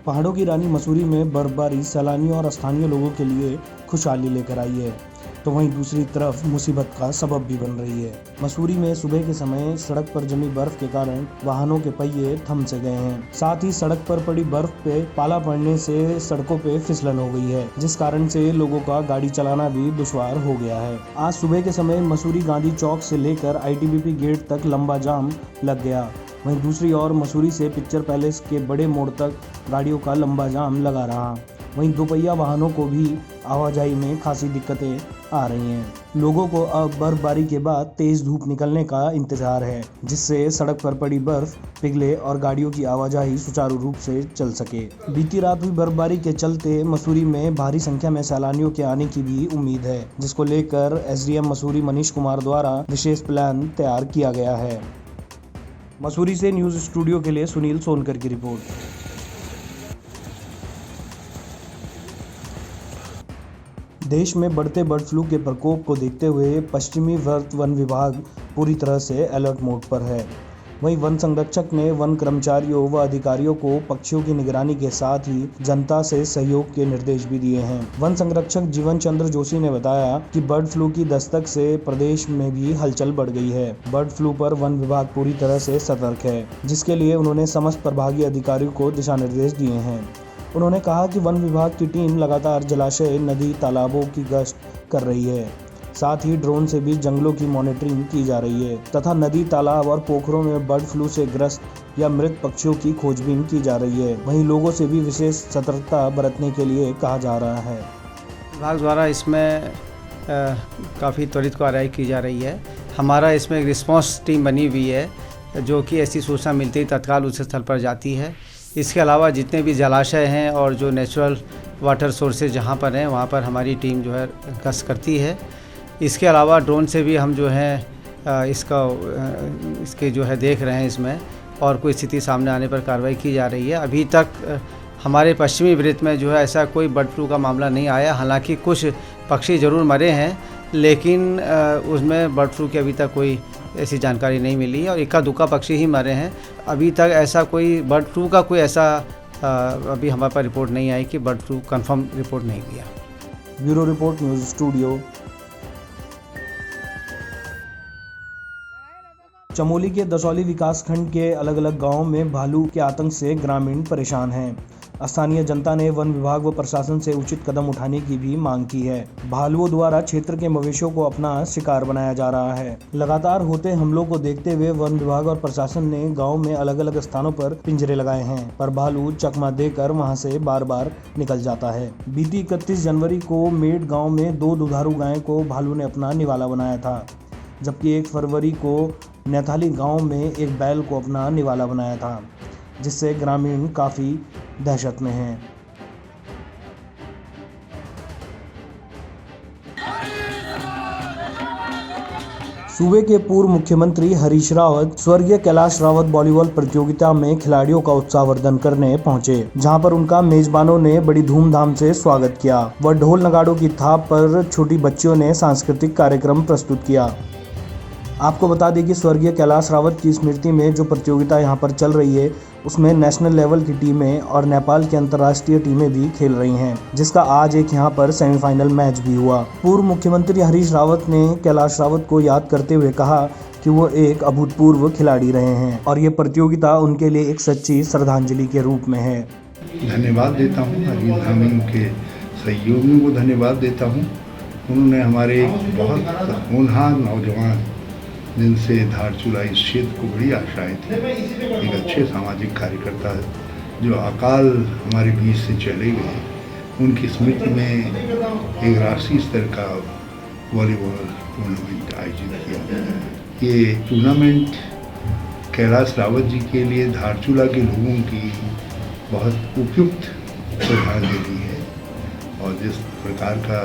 पहाड़ों की रानी मसूरी में बर्फबारी सैलानियों और स्थानीय लोगों के लिए खुशहाली लेकर आई है, तो वहीं दूसरी तरफ मुसीबत का सबब भी बन रही है। मसूरी में सुबह के समय सड़क पर जमी बर्फ के कारण वाहनों के पहिए थम से गए हैं। साथ ही सड़क पर पड़ी बर्फ पे पाला पड़ने से सड़कों पे फिसलन हो गई है, जिस कारण से लोगों का गाड़ी चलाना भी दुश्वार हो गया है। आज सुबह के समय मसूरी गांधी चौक से लेकर ITBP गेट तक लंबा जाम लग गया। वहीं दूसरी ओर मसूरी से पिक्चर पैलेस के बड़े मोड़ तक गाड़ियों का लंबा जाम लगा रहा। वहीं दोपहिया वाहनों को भी आवाजाही में खासी दिक्कतें आ रही हैं। लोगों को अब बर्फबारी के बाद तेज धूप निकलने का इंतजार है, जिससे सड़क पर पड़ी बर्फ पिघले और गाड़ियों की आवाजाही सुचारू रूप से चल सके। बीती रात हुई बर्फबारी के चलते मसूरी में भारी संख्या में सैलानियों के आने की भी उम्मीद है, जिसको लेकर SDM मसूरी मनीष कुमार द्वारा विशेष प्लान तैयार किया गया है। मसूरी से न्यूज स्टूडियो के लिए सुनील सोनकर की रिपोर्ट। देश में बढ़ते बर्ड फ्लू के प्रकोप को देखते हुए पश्चिमी वन विभाग पूरी तरह से अलर्ट मोड पर है। वहीं वन संरक्षक ने वन कर्मचारियों व अधिकारियों को पक्षियों की निगरानी के साथ ही जनता से सहयोग के निर्देश भी दिए हैं। वन संरक्षक जीवन चंद्र जोशी ने बताया कि बर्ड फ्लू की दस्तक से प्रदेश में भी हलचल बढ़ गई है। बर्ड फ्लू पर वन विभाग पूरी तरह से सतर्क है, जिसके लिए उन्होंने समस्त प्रभागीय अधिकारियों को दिशा निर्देश दिए हैं। उन्होंने कहा कि वन विभाग की टीम लगातार जलाशय, नदी, तालाबों की गश्त कर रही है। साथ ही ड्रोन से भी जंगलों की मॉनिटरिंग की जा रही है तथा नदी, तालाब और पोखरों में बर्ड फ्लू से ग्रस्त या मृत पक्षियों की खोजबीन की जा रही है। वहीं लोगों से भी विशेष सतर्कता बरतने के लिए कहा जा रहा है। विभाग द्वारा इसमें काफ़ी त्वरित कार्रवाई की जा रही है। हमारा इसमें एक रिस्पांस टीम बनी हुई है, जो कि ऐसी सूचना मिलती ही तत्काल उस स्थल पर जाती है। इसके अलावा जितने भी जलाशय हैं और जो नेचुरल वाटर सोर्सेज जहाँ पर हैं, वहाँ पर हमारी टीम जो है गश्त करती है। इसके अलावा ड्रोन से भी हम जो है इसके जो है देख रहे हैं इसमें, और कोई स्थिति सामने आने पर कार्रवाई की जा रही है। अभी तक हमारे पश्चिमी वृत्त में जो है ऐसा कोई बर्ड फ्लू का मामला नहीं आया। हालांकि कुछ पक्षी ज़रूर मरे हैं, लेकिन उसमें बर्ड फ्लू की अभी तक कोई ऐसी जानकारी नहीं मिली और इक्का दुक्का पक्षी ही मरे हैं। अभी तक ऐसा कोई बर्ड फ्लू का कोई ऐसा अभी हमारे पास रिपोर्ट नहीं आई कि बर्ड फ्लू कंफर्म रिपोर्ट नहीं दिया। Bureau report, news studio. Chamoli के दसौली विकासखंड के अलग अलग गांवों में भालू के आतंक से ग्रामीण परेशान हैं। स्थानीय जनता ने वन विभाग व प्रशासन से उचित कदम उठाने की भी मांग की है। भालुओं द्वारा क्षेत्र के मवेशियों को अपना शिकार बनाया जा रहा है। लगातार होते हमलों को देखते हुए वन विभाग और प्रशासन ने गांव में अलग अलग स्थानों पर पिंजरे लगाए हैं, पर भालू चकमा देकर वहां से बार बार निकल जाता है। बीती 31 जनवरी को मेड गाँव में 2 दुधारू गाय को भालू ने अपना निवाला बनाया था, जबकि 1 फरवरी को नैथाली गांव में एक बैल को अपना निवाला बनाया था, जिससे ग्रामीण काफ़ी दहशत में हैं। सूबे के पूर्व मुख्यमंत्री हरीश रावत स्वर्गीय कैलाश रावत वॉलीबॉल प्रतियोगिता में खिलाड़ियों का उत्साहवर्धन करने पहुंचे, जहां पर उनका मेजबानों ने बड़ी धूमधाम से स्वागत किया व ढोल नगाड़ों की थाप पर छोटी बच्चियों ने सांस्कृतिक कार्यक्रम प्रस्तुत किया। आपको बता दें कि स्वर्गीय कैलाश रावत की स्मृति में जो प्रतियोगिता यहां पर चल रही है, उसमें नेशनल लेवल की टीमें और नेपाल की अंतर्राष्ट्रीय टीमें भी खेल रही हैं, जिसका आज एक यहां पर सेमीफाइनल मैच भी हुआ। पूर्व मुख्यमंत्री हरीश रावत ने कैलाश रावत को याद करते हुए कहा कि वो एक अभूतपूर्व खिलाड़ी रहे हैं और ये प्रतियोगिता उनके लिए एक सच्ची श्रद्धांजलि के रूप में है। धन्यवाद देता हूँ अजीत धामी के सहयोगियों को धन्यवाद देता हूँ। उन्होंने हमारे बहुत होनहार नौजवान, जिनसे धारचूला इस क्षेत्र को बड़ी आशाएं थी, एक अच्छे सामाजिक कार्यकर्ता जो अकाल हमारे बीच से चले गए, उनकी स्मृति में एक राष्ट्रीय स्तर का वॉलीबॉल टूर्नामेंट आयोजित किया गया। ये टूर्नामेंट कैलाश रावत जी के लिए धारचूला के लोगों की बहुत उपयुक्त श्रद्धांजलि है, और जिस प्रकार का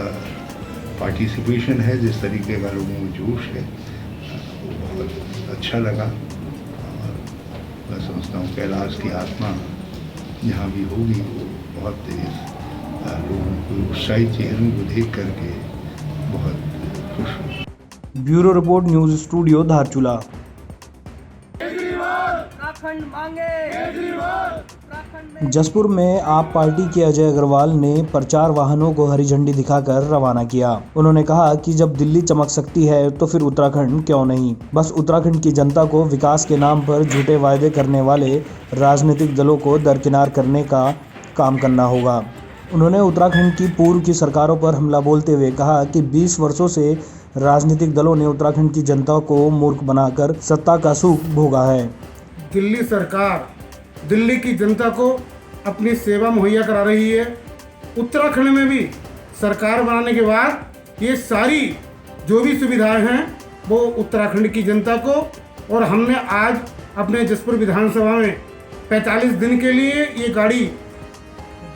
पार्टिसिपेशन है, जिस तरीके का लोगों में जोश है, बहुत अच्छा लगा। और मैं समझता हूँ कैलाश की आत्मा जहाँ भी होगी वो बहुत तेज लोगों को उत्साहित चेहरों को देख करके बहुत खुश हो। Bureau report, news studio, Dharchula. Uttarakhand मांगे, उत्तराखंड जसपुर में आप पार्टी के अजय अग्रवाल ने प्रचार वाहनों को हरी झंडी दिखाकर रवाना किया। उन्होंने कहा कि जब दिल्ली चमक सकती है तो फिर उत्तराखंड क्यों नहीं। बस उत्तराखंड की जनता को विकास के नाम पर झूठे वायदे करने वाले राजनीतिक दलों को दरकिनार करने का काम करना होगा। उन्होंने उत्तराखंड की पूर्व की सरकारों पर हमला बोलते हुए कहा कि 20 वर्षों से राजनीतिक दलों ने उत्तराखंड की जनता को मूर्ख बनाकर सत्ता का सुख भोगा है। दिल्ली सरकार दिल्ली की जनता को अपनी सेवा मुहैया करा रही है। उत्तराखंड में भी सरकार बनाने के बाद ये सारी जो भी सुविधाएं हैं वो उत्तराखंड की जनता को, और हमने आज अपने जसपुर विधानसभा में 45 दिन के लिए ये गाड़ी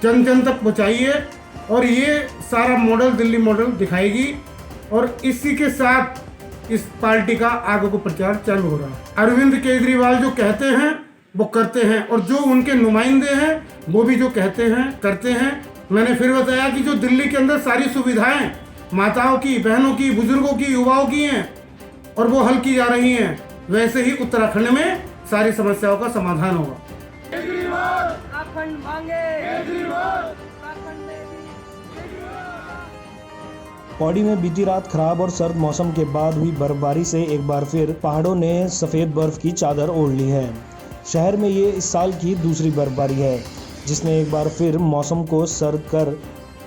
जन जन तक पहुँचाई है और ये सारा मॉडल दिल्ली मॉडल दिखाएगी। और इसी के साथ इस पार्टी का आगे को प्रचार चालू हो रहा है। अरविंद केजरीवाल जो कहते हैं वो करते हैं, और जो उनके नुमाइंदे हैं वो भी जो कहते हैं करते हैं। मैंने फिर बताया कि जो दिल्ली के अंदर सारी सुविधाएं माताओं की, बहनों की, बुजुर्गों की, युवाओं की हैं और वो हल की जा रही हैं, वैसे ही उत्तराखंड में सारी समस्याओं का समाधान होगा। पौड़ी में बीती रात खराब और सर्द मौसम के बाद हुई बर्फबारी से एक बार फिर पहाड़ों ने सफ़ेद बर्फ की चादर ओढ़ ली है। शहर में ये इस साल की दूसरी बर्फबारी है जिसने एक बार फिर मौसम को सर्द कर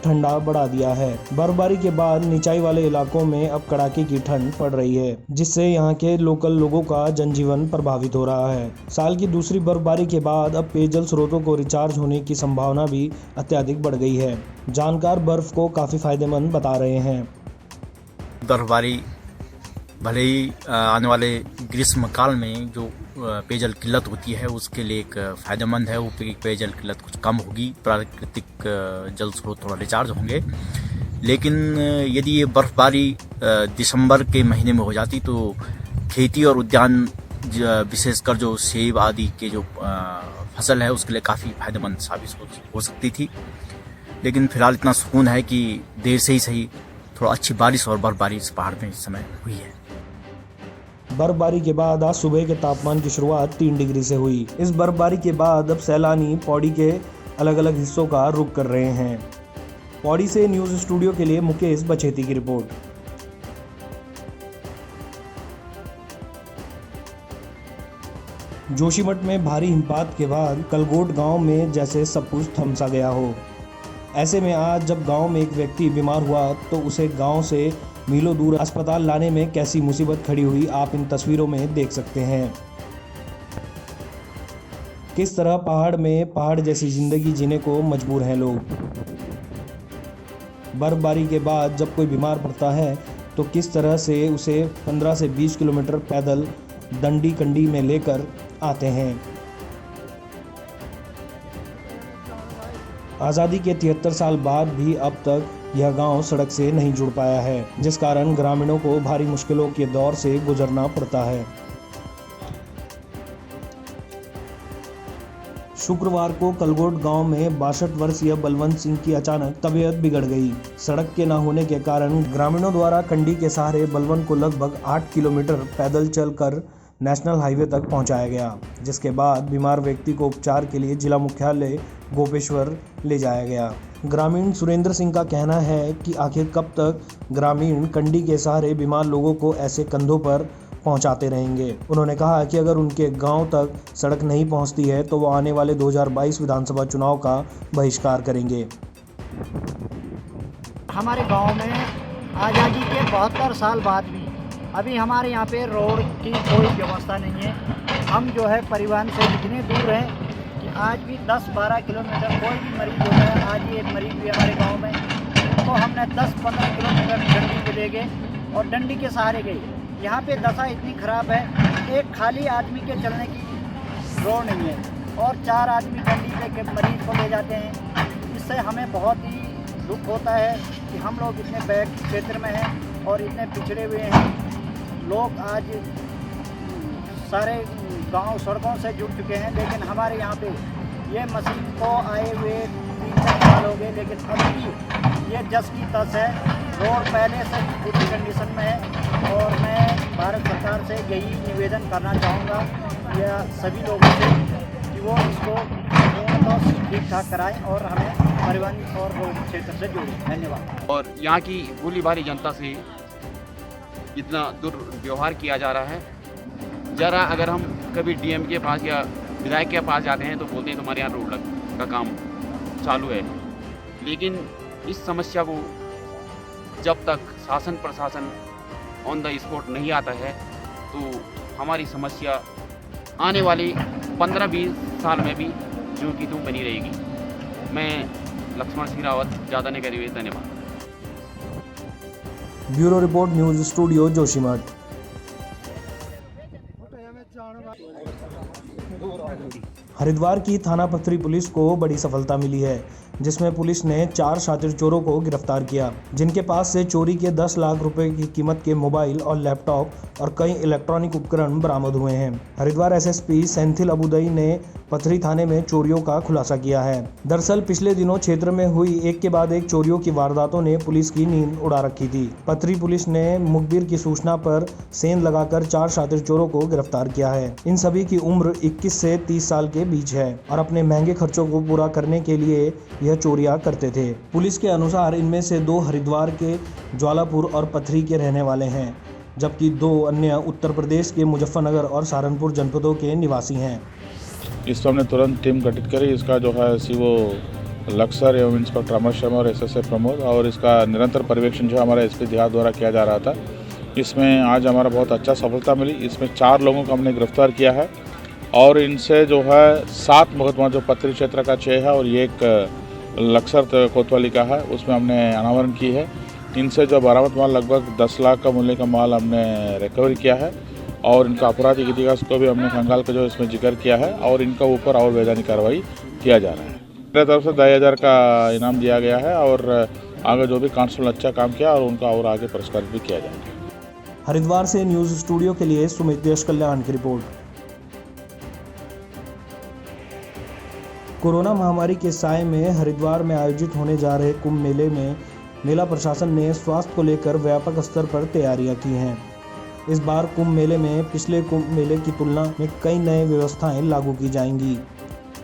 ठंडा बढ़ा दिया है। बर्फबारी के बाद निचाई वाले इलाकों में अब कड़ाके की ठंड पड़ रही है, जिससे यहाँ के लोकल लोगों का जनजीवन प्रभावित हो रहा है। साल की दूसरी बर्फबारी के बाद अब पेयजल स्रोतों को रिचार्ज होने की संभावना भी अत्यधिक बढ़ गई है। जानकार बर्फ को काफ़ी फायदेमंद बता रहे हैं। बर्फबारी भले ही आने वाले ग्रीष्म काल में जो पेयजल किल्लत होती है उसके लिए एक फ़ायदेमंद है। वो पेयजल किल्लत कुछ कम होगी, प्राकृतिक जल स्रोत थोड़ा रिचार्ज होंगे। लेकिन यदि ये बर्फबारी दिसंबर के महीने में हो जाती तो खेती और उद्यान विशेषकर जो सेब आदि के जो फसल है उसके लिए काफ़ी फायदेमंद साबित हो सकती थी। लेकिन फिलहाल इतना सुकून है कि देर से ही सही थोड़ा अच्छी बारिश और बर्फबारी इस पहाड़ में इस समय हुई है। बर्फबारी के बाद आज सुबह के तापमान की शुरुआत 3 डिग्री से हुई। इस बर्फबारी के बाद अब सैलानी पौड़ी के अलग अलग हिस्सों का रुख कर रहे हैं। पौड़ी से न्यूज़ स्टूडियो के लिए मुकेश बछेती की रिपोर्ट। जोशीमठ में भारी हिमपात के बाद कलगोट गांव में जैसे सब कुछ थम सा गया हो। ऐसे में आज जब गांव में एक व्यक्ति बीमार हुआ तो उसे गांव से मीलों दूर अस्पताल लाने में कैसी मुसीबत खड़ी हुई आप इन तस्वीरों में देख सकते हैं। किस तरह पहाड़ जैसी जिंदगी जीने को मजबूर हैं लोग। बर्फबारी के बाद जब कोई बीमार पड़ता है तो किस तरह से उसे 15 से 20 किलोमीटर पैदल दंडी कंडी में लेकर आते हैं। आज़ादी के 73 साल बाद भी अब तक यह गांव सड़क से नहीं जुड़ पाया है, जिस कारण ग्रामीणों को भारी मुश्किलों के दौर से गुजरना पड़ता है। शुक्रवार को कलगोट गांव में 62 वर्षीय बलवंत सिंह की अचानक तबीयत बिगड़ गई। सड़क के न होने के कारण ग्रामीणों द्वारा कंडी के सहारे बलवंत को लगभग 8 किलोमीटर पैदल चलकर नेशनल हाईवे तक पहुंचाया गया, जिसके बाद बीमार व्यक्ति को उपचार के लिए जिला मुख्यालय गोपेश्वर ले जाया गया। ग्रामीण सुरेंद्र सिंह का कहना है कि आखिर कब तक ग्रामीण कंडी के सहारे बीमार लोगों को ऐसे कंधों पर पहुंचाते रहेंगे। उन्होंने कहा कि अगर उनके गांव तक सड़क नहीं पहुंचती है तो वो आने वाले 2022 विधानसभा चुनाव का बहिष्कार करेंगे। हमारे गांव में आज़ादी के 72 साल बाद भी अभी हमारे यहाँ पे रोड की कोई व्यवस्था नहीं है। हम जो है परिवहन से इतने दूर हैं कि आज भी 10-12 किलोमीटर कोई भी मरीज़ होता है। आज ये एक मरीज़ भी हमारे गांव में, तो हमने 10-15 किलोमीटर डंडी पे ले गए और डंडी के सहारे गए। यहाँ पे दशा इतनी ख़राब है, एक खाली आदमी के चलने की रोड नहीं है और 4 आदमी डंडी पे के मरीज़ को ले जाते हैं। इससे हमें बहुत ही दुख होता है कि हम लोग इतने बैक क्षेत्र में हैं और इतने पिछड़े हुए हैं। लोग आज सारे गांव सड़कों से जुड़ चुके हैं, लेकिन हमारे यहाँ पे ये मशीन को आए हुए 3-4 साल हो गए, लेकिन अभी ये जस की तस है। रोड पहले से बुरी कंडीशन में है और मैं भारत सरकार से यही निवेदन करना चाहूँगा या सभी लोगों से कि वो इसको बंदोबस्त ठीक ठाक कराएं और हमें परिवहन और रोड क्षेत्र से जोड़ें। धन्यवाद। और यहाँ की भोली भारी जनता से इतना दुर्व्यवहार किया जा रहा है। ज़रा अगर हम कभी डीएम के पास या विधायक के पास जाते हैं तो बोलते हैं तुम्हारे यहाँ रोड का काम चालू है, लेकिन इस समस्या को जब तक शासन प्रशासन ऑन द स्पॉट नहीं आता है तो हमारी समस्या आने वाले 15-20 साल में भी जो की त्यों बनी रहेगी। मैं लक्ष्मण सिंह रावत ज़्यादा नहीं करी हुई। धन्यवाद। Bureau report, news studio, Joshimath. Haridwar की थाना पथरी पुलिस को बड़ी सफलता मिली है, जिसमें पुलिस ने 4 शातिर चोरों को गिरफ्तार किया, जिनके पास से चोरी के 10 लाख रुपए की कीमत के मोबाइल और लैपटॉप और कई इलेक्ट्रॉनिक उपकरण बरामद हुए हैं। हरिद्वार एसएसपी सेंथिल अबुदई ने पथरी थाने में चोरियों का खुलासा किया है। दरअसल पिछले दिनों क्षेत्र में हुई एक के बाद एक चोरियों की वारदातों ने पुलिस की नींद उड़ा रखी थी। पथरी पुलिस ने मुखबिर की सूचना पर सेंध लगाकर 4 शातिर चोरों को गिरफ्तार किया है। इन सभी की उम्र 21 से 30 साल के बीच है और अपने महंगे खर्चों को पूरा करने के लिए यह चोरियां करते थे। पुलिस के अनुसार इनमें से 2 हरिद्वार के ज्वालापुर और पथरी के रहने वाले हैं, जबकि 2 अन्य उत्तर प्रदेश के मुजफ्फरनगर और सहारनपुर जनपदों के निवासी हैं। इस पर हमने तुरंत टीम गठित करी। इसका जो है सीओ लक्सर एवं इंस्पेक्टर अमर शर्मा और एसएसए प्रमोद और इसका निरंतर पर्यवेक्षण जो हमारे एसपी देहात द्वारा किया जा रहा था। इसमें आज हमारा बहुत अच्छा सफलता मिली। इसमें 4 लोगों को हमने गिरफ्तार किया है और इनसे जो है 7 मुकदमा जो पथरी क्षेत्र का 6 है और ये एक लक्सर कोतवाली का है, उसमें हमने अनावरण की है। इनसे जो बरामद माल लगभग 10 लाख का मूल्य का माल हमने रिकवर किया है और इनका आपराधिक इतिहास को भी हमने खंगाल का जो इसमें जिक्र किया है और इनका ऊपर और वैधानिक कार्रवाई किया जा रहा है। मेरे तरफ से 10,000 का इनाम दिया गया है और आगे जो भी कांस्टेबल अच्छा काम किया और उनका और आगे पुरस्कृत भी किया जाएगा। हरिद्वार से न्यूज स्टूडियो के लिए सुमित यश कल्याण की रिपोर्ट। कोरोना महामारी के साए में हरिद्वार में आयोजित होने जा रहे कुंभ मेले में मेला प्रशासन ने स्वास्थ्य को लेकर व्यापक स्तर पर तैयारियां की हैं। इस बार कुंभ मेले में पिछले कुंभ मेले की तुलना में कई नए व्यवस्थाएं लागू की जाएंगी।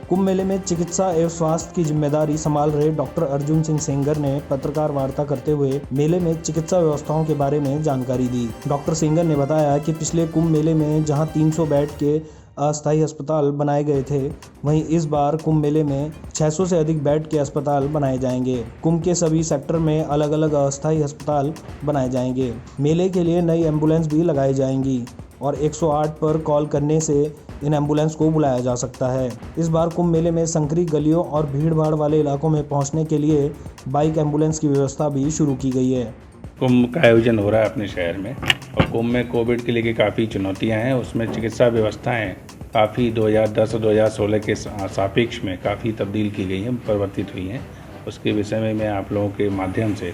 कुंभ मेले में चिकित्सा एवं स्वास्थ्य की जिम्मेदारी संभाल रहे डॉक्टर अर्जुन सिंह सेंगर ने पत्रकार वार्ता करते हुए मेले में चिकित्सा व्यवस्थाओं के बारे में जानकारी दी। डॉक्टर सेंगर ने बताया कि पिछले कुंभ मेले में जहां 300 बेड के अस्थायी अस्पताल बनाए गए थे, वहीं इस बार कुंभ मेले में 600 से अधिक बेड के अस्पताल बनाए जाएंगे। कुंभ के सभी सेक्टर में अलग अलग अस्थायी अस्पताल बनाए जाएंगे। मेले के लिए नई एम्बुलेंस भी लगाई जाएंगी और 108 पर कॉल करने से इन एम्बुलेंस को बुलाया जा सकता है। इस बार कुंभ मेले में संकरी गलियों और भीड़ भाड़ वाले इलाकों में पहुंचने के लिए बाइक एम्बुलेंस की व्यवस्था भी शुरू की गई है। कुंभ का आयोजन हो रहा है अपने शहर में और कुंभ में कोविड के लिए काफ़ी चुनौतियां हैं। उसमें चिकित्सा व्यवस्थाएं काफ़ी 2010 और 2016 के सापेक्ष में काफ़ी तब्दील की गई हैं, परिवर्तित हुई हैं। उसके विषय में मैं आप लोगों के माध्यम से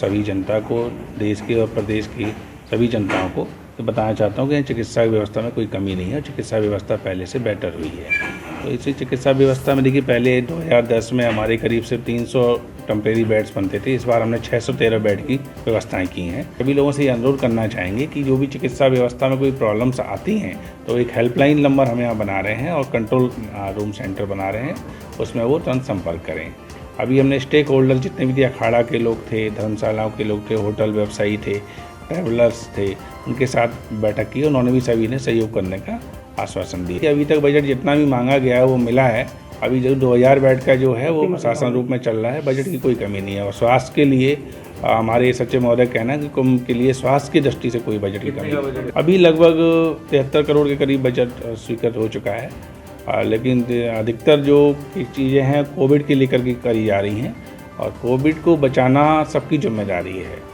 सभी जनता को, देश के और प्रदेश की सभी जनताओं को तो बताना चाहता हूँ कि चिकित्सा व्यवस्था में कोई कमी नहीं है। चिकित्सा व्यवस्था पहले से बेटर हुई है। तो इसी चिकित्सा व्यवस्था में देखिए, पहले 2010 में हमारे करीब से 300 टेम्परेरी बेड्स बनते थे। इस बार हमने 613 बेड की व्यवस्थाएं की हैं। सभी लोगों से ये अनुरोध करना चाहेंगे कि जो भी चिकित्सा व्यवस्था में कोई प्रॉब्लम्स आती हैं तो एक हेल्पलाइन नंबर हम यहाँ बना रहे हैं और कंट्रोल रूम सेंटर बना रहे हैं, उसमें वो तुरंत संपर्क करें। अभी हमने स्टेक होल्डर जितने भी अखाड़ा के लोग थे, धर्मशालाओं के लोग थे, होटल व्यवसायी थे, ट्रैवलर्स थे, उनके साथ बैठक की। उन्होंने भी सभी ने सहयोग करने का आश्वासन दिया। अभी तक बजट जितना भी मांगा गया है वो मिला है। अभी जो 2000 बेड का जो है वो प्रशासन रूप में चल रहा है। बजट की कोई कमी नहीं है और स्वास्थ्य के लिए हमारे सचिव महोदय कहना है कि कुंभ के लिए स्वास्थ्य की दृष्टि से कोई बजट की कमी नहीं। अभी लगभग 73 करोड़ के करीब बजट स्वीकृत हो चुका है, लेकिन अधिकतर जो चीज़ें हैं कोविड के लेकर के करी जा रही हैं और कोविड को बचाना सबकी जिम्मेदारी है।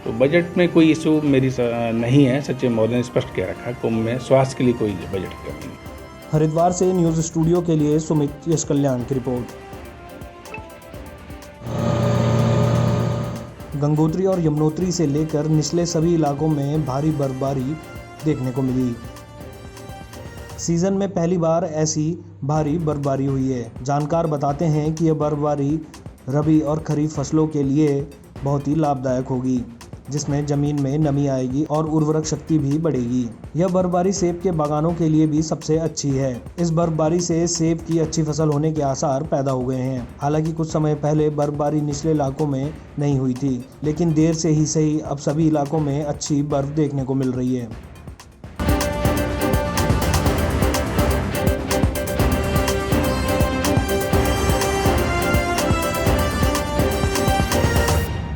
तो बजट में कोई इशू मेरी नहीं है। सचिव महोदय ने स्पष्ट किया रखा है कुंभ में स्वास्थ्य के लिए कोई बजट की कमी नहीं। हरिद्वार से न्यूज स्टूडियो के लिए सुमित यश कल्याण की रिपोर्ट। गंगोत्री और यमुनोत्री से लेकर निचले सभी इलाकों में भारी बर्फबारी देखने को मिली। सीजन में पहली बार ऐसी भारी बर्फबारी हुई है। जानकार बताते हैं कि यह बर्फबारी रबी और खरीफ फसलों के लिए बहुत ही लाभदायक होगी। जिसमें जमीन में नमी आएगी और उर्वरक शक्ति भी बढ़ेगी। यह बर्फबारी सेब के बागानों के लिए भी सबसे अच्छी है। इस बर्फबारी से सेब की अच्छी फसल होने के आसार पैदा हो गए हैं। हालांकि कुछ समय पहले बर्फबारी निचले इलाकों में नहीं हुई थी, लेकिन देर से ही सही अब सभी इलाकों में अच्छी बर्फ देखने को मिल रही है।